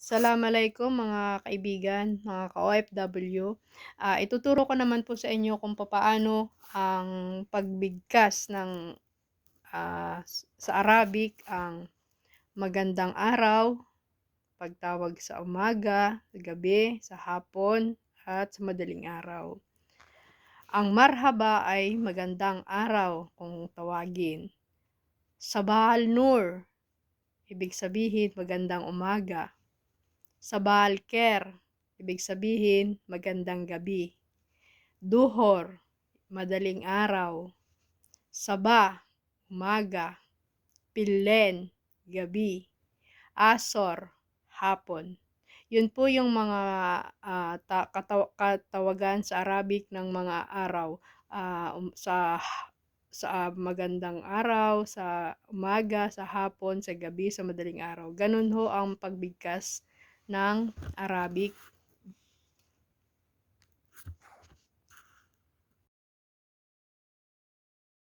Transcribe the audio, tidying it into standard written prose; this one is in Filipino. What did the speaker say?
Assalamualaikum mga kaibigan, mga ka-OFW. Ituturo ko naman po sa inyo kung papaano ang pagbigkas ng sa Arabic ang magandang araw, pagtawag sa umaga, sa gabi, sa hapon, at sa madaling araw. Ang marhaba ay magandang araw kung tawagin. Sabah al-Nur, ibig sabihin magandang umaga. Sabah al-Khair, ibig sabihin magandang gabi. Duhur, madaling araw. Sabah, umaga. Pillen, gabi. Asor, hapon. Yun po yung mga katawagan sa Arabic ng mga araw. Sa magandang araw, sa umaga, sa hapon, sa gabi, sa madaling araw. Ganun ho ang pagbigkas ng Arabic